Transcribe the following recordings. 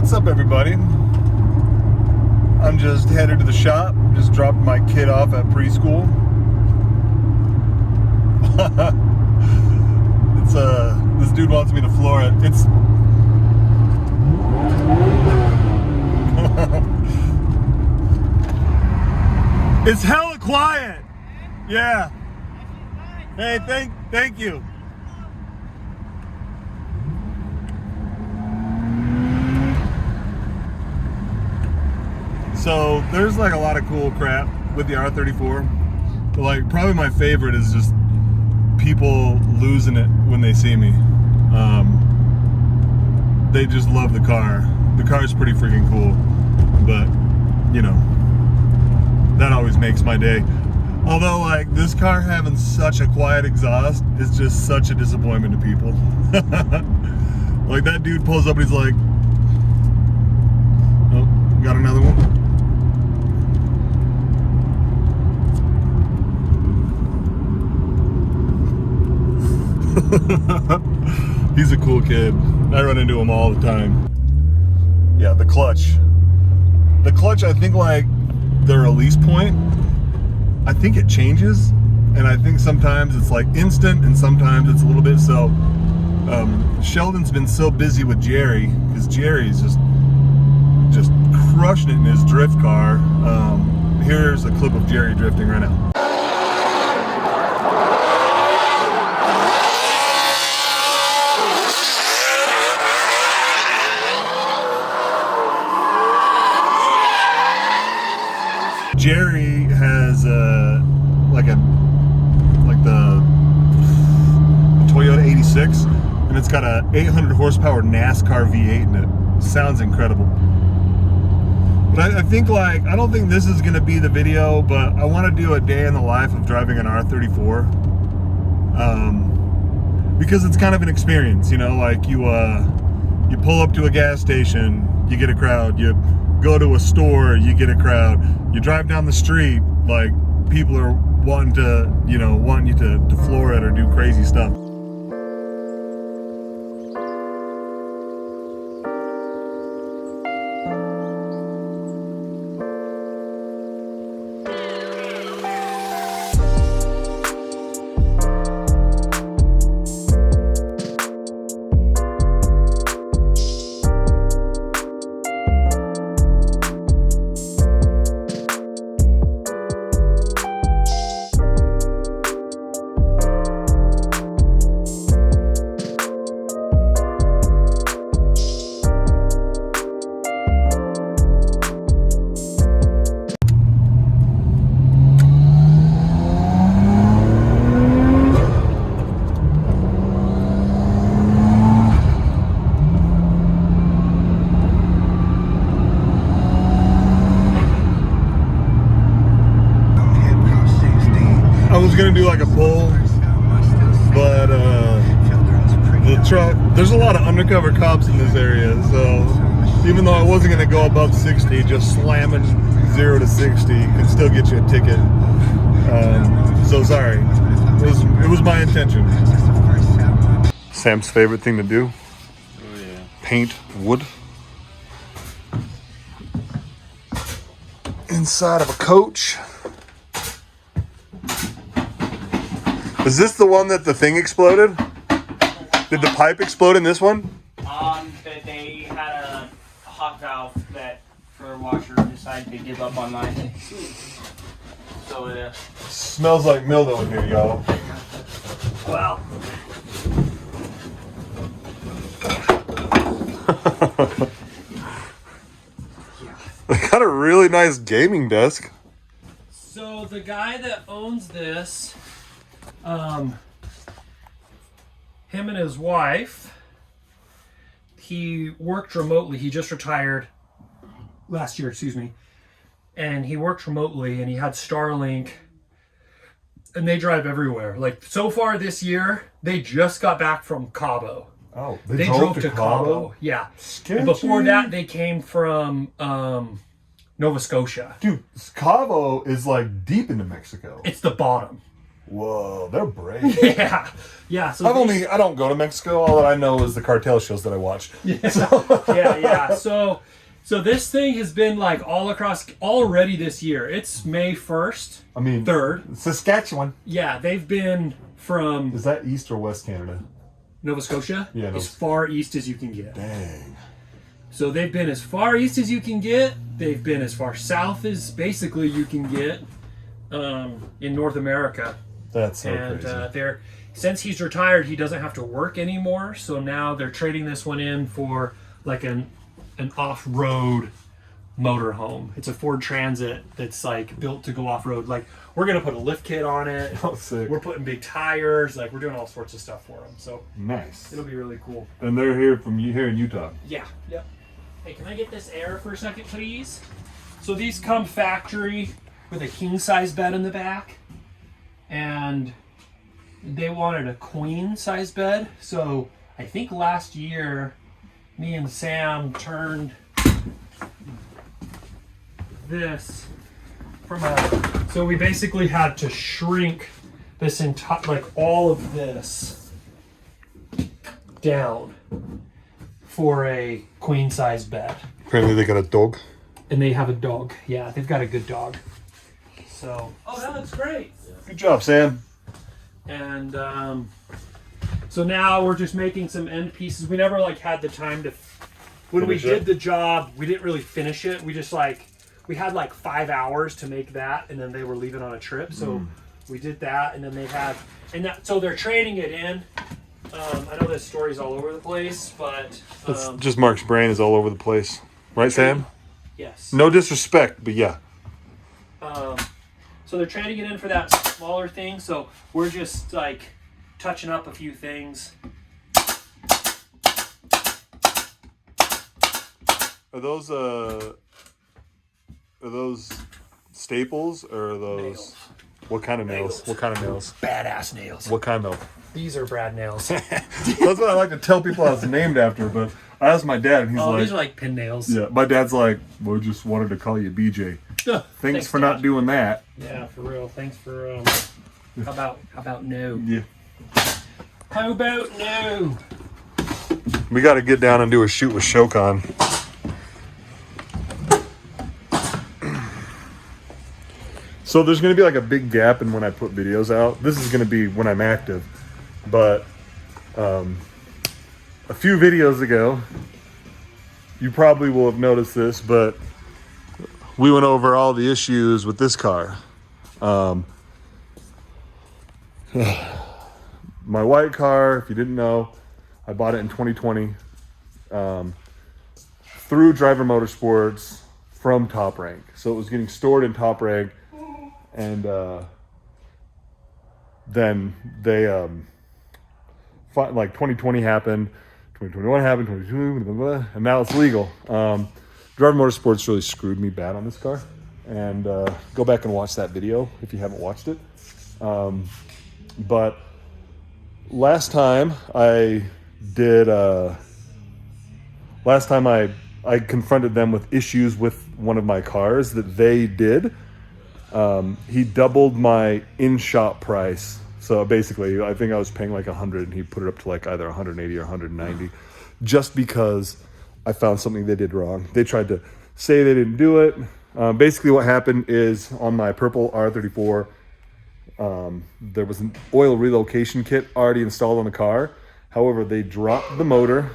What's up, everybody? I'm just headed to the shop. Just dropped my kid off at preschool. It's this dude wants me to floor it. It's hella quiet. Yeah. Hey, thank you. So there's like a lot of cool crap with the R34. But like probably my favorite is just people losing it when they see me. They just love the car. The car is pretty freaking cool, but you know, that always makes my day. Although like this car having such a quiet exhaust is just such a disappointment to people. Like that dude pulls up and he's like, oh, got another one. He's a cool kid. I run into him all the time. Yeah, the clutch. The clutch, I think like the release point, I think it changes. And I think sometimes it's like instant and sometimes it's a little bit so. Sheldon's been so busy with Jerry, because Jerry's just crushing it in his drift car. Here's a clip of Jerry drifting right now. Jerry has like the Toyota 86, and it's got a 800 horsepower NASCAR V8 in it. Sounds incredible. But I think like, I don't think this is gonna be the video, but I want to do a day in the life of driving an R34, because it's kind of an experience, you know, like you pull up to a gas station, you get a crowd, you go to a store, you get a crowd, you drive down the street, like people are wanting you to floor it or do crazy stuff. I was gonna do like a pull, but the truck, there's a lot of undercover cops in this area, so even though I wasn't gonna go above 60, just slamming 0 to 60 can still get you a ticket. So sorry, it was my intention. Sam's favorite thing to do? Oh yeah. Paint wood inside of a coach. Is this the one that the thing exploded? Did the pipe explode in this one? That they had a hot valve that for washer decided to give up on mine. So it Smells like mildew in here, y'all. wow. They got a really nice gaming desk. So the guy that owns this, him and his wife, he worked remotely. He just retired last year, and he worked remotely, and he had Starlink, and they drive everywhere. Like so far this year, they just got back from Cabo. Oh, they drove to Cabo. Yeah. Sketchy. And before that, they came from Nova Scotia. Dude, Cabo is like deep into Mexico. It's the bottom. Whoa, they're brave. Yeah, yeah. So I don't go to Mexico. All that I know is the cartel shows that I watch. yeah. So this thing has been like all across already this year. It's May 1st. I mean, 3rd. Saskatchewan. Yeah, they've been from Is that East or West Canada? Nova Scotia, Yeah, as far east as you can get. Dang. So they've been as far east as you can get. They've been as far south as basically you can get in North America. That's so And crazy. since he's retired, he doesn't have to work anymore. So now they're trading this one in for like an off-road motorhome. It's a Ford Transit that's like built to go off-road. Like we're gonna put a lift kit on it. Oh, sick. We're putting big tires. Like we're doing all sorts of stuff for them. So Nice. it'll be really cool. And they're here in Utah. Yeah. Yep. Hey, can I get this air for a second, please? So these come factory with a king size bed in the back, and they wanted a queen size bed. So I think last year, me and Sam turned this from a. So we basically had to shrink this entire, like all of this down for a queen size bed. Apparently they got a dog. And they have a dog. Yeah, they've got a good dog. So, oh, that looks great. Good job, Sam. And so now we're just making some end pieces. We never like had the time to. When we Finish it? did the job, we didn't really finish it. We just we had like 5 hours to make that, and then they were leaving on a trip. So we did that, and then they had, so they're trading it in. I know this story's all over the place, but It's just Mark's brain is all over the place. Right, Sam? yes. No disrespect, but yeah. So they're trading it in for that smaller thing. So we're just like touching up a few things. Are those staples or are those Nails. what kind of nails? Nails. What kind of nails? Badass nails. What kind though? These are Brad nails. That's what I like to tell people I was named after, but I asked my dad and he's like, These are like pin nails. yeah, my dad's like, we just wanted to call you BJ. Thanks for Dad. not doing that. Yeah, for real. Thanks for how about no? Yeah. How about no? We got to get down and do a shoot with Shokan. So there's going to be like a big gap in when I put videos out. This is going to be when I'm active. But a few videos ago, you probably will have noticed this, but we went over all the issues with this car. My white car, if you didn't know, I bought it in 2020 through Driver Motorsports from Top Rank. So it was getting stored in Top Rank, and then they like 2020 happened, 2021 happened, 2022, blah, blah, blah, and now it's legal. Driver Motorsports really screwed me bad on this car, and go back and watch that video if you haven't watched it. But last time I confronted them with issues with one of my cars that they did. He doubled my in-shop price. So basically, I think I was paying like $100, and he put it up to like either $180 or $190, just because I found something they did wrong. They tried to say they didn't do it. Basically, what happened is on my purple R34, there was an oil relocation kit already installed on the car. However, they dropped the motor,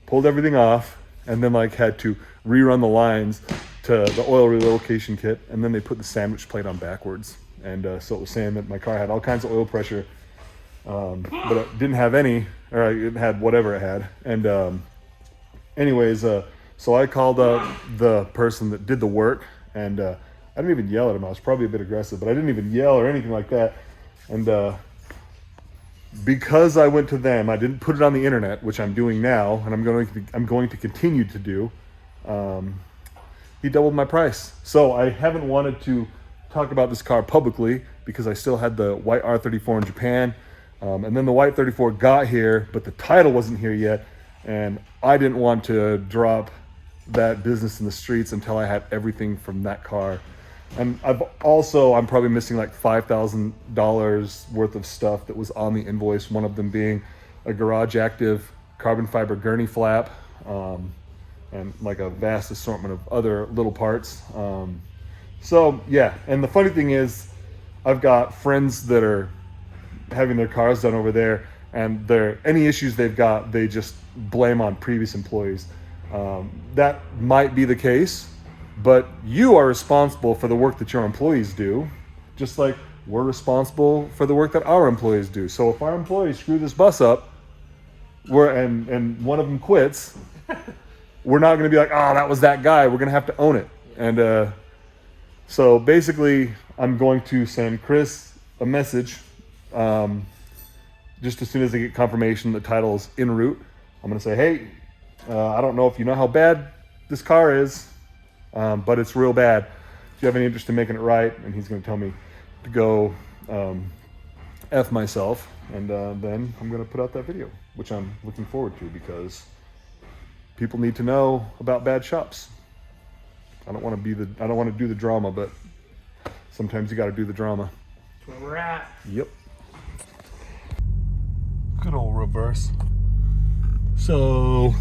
pulled everything off, and then like had to rerun the lines to the oil relocation kit, and then they put the sandwich plate on backwards. And so it was saying that my car had all kinds of oil pressure, but it didn't have any, or it had whatever it had. And anyways, so I called up the person that did the work, and I didn't even yell at him. I was probably a bit aggressive, but I didn't even yell or anything like that. And because I went to them, I didn't put it on the internet, which I'm doing now, and I'm going to continue to do. He doubled my price. So I haven't wanted to talk about this car publicly because I still had the white R34 in Japan. And then the white 34 got here, but the title wasn't here yet. And I didn't want to drop that business in the streets until I had everything from that car And I'm probably missing like $5,000 worth of stuff that was on the invoice. One of them being a Garage Active carbon fiber gurney flap, and like a vast assortment of other little parts. So yeah, and the funny thing is, I've got friends that are having their cars done over there, and any issues they've got, they just blame on previous employees. That might be the case, but you are responsible for the work that your employees do, just like we're responsible for the work that our employees do. So if our employees screw this bus up, and one of them quits, we're not going to be like, oh, that was that guy. We're going to have to own it. And so basically, I'm going to send Chris a message just as soon as I get confirmation the title's en route. I'm going to say, hey, I don't know if you know how bad this car is, but it's real bad. Do you have any interest in making it right? And he's going to tell me to go F myself. And then I'm going to put out that video, which I'm looking forward to because people need to know about bad shops. I don't want to do the drama, but sometimes you got to do the drama. That's where we're at. Yep. Good old reverse. So,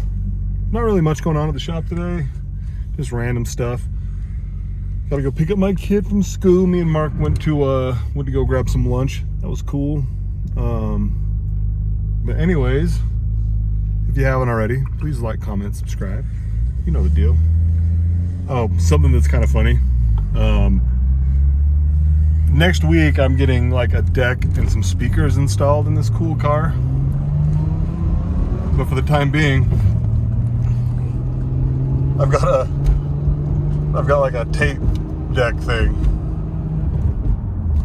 not really much going on at the shop today. Just random stuff. Gotta go pick up my kid from school. Me and Mark went to go grab some lunch. That was cool. But anyways, if you haven't already, please like, comment, subscribe. You know the deal. Oh, something that's kind of funny. Next week, I'm getting like a deck and some speakers installed in this cool car. But for the time being, I've got like a tape deck thing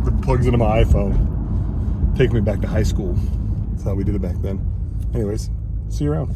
that plugs into my iPhone. Take me back to high school. That's how we did it back then. Anyways, see you around.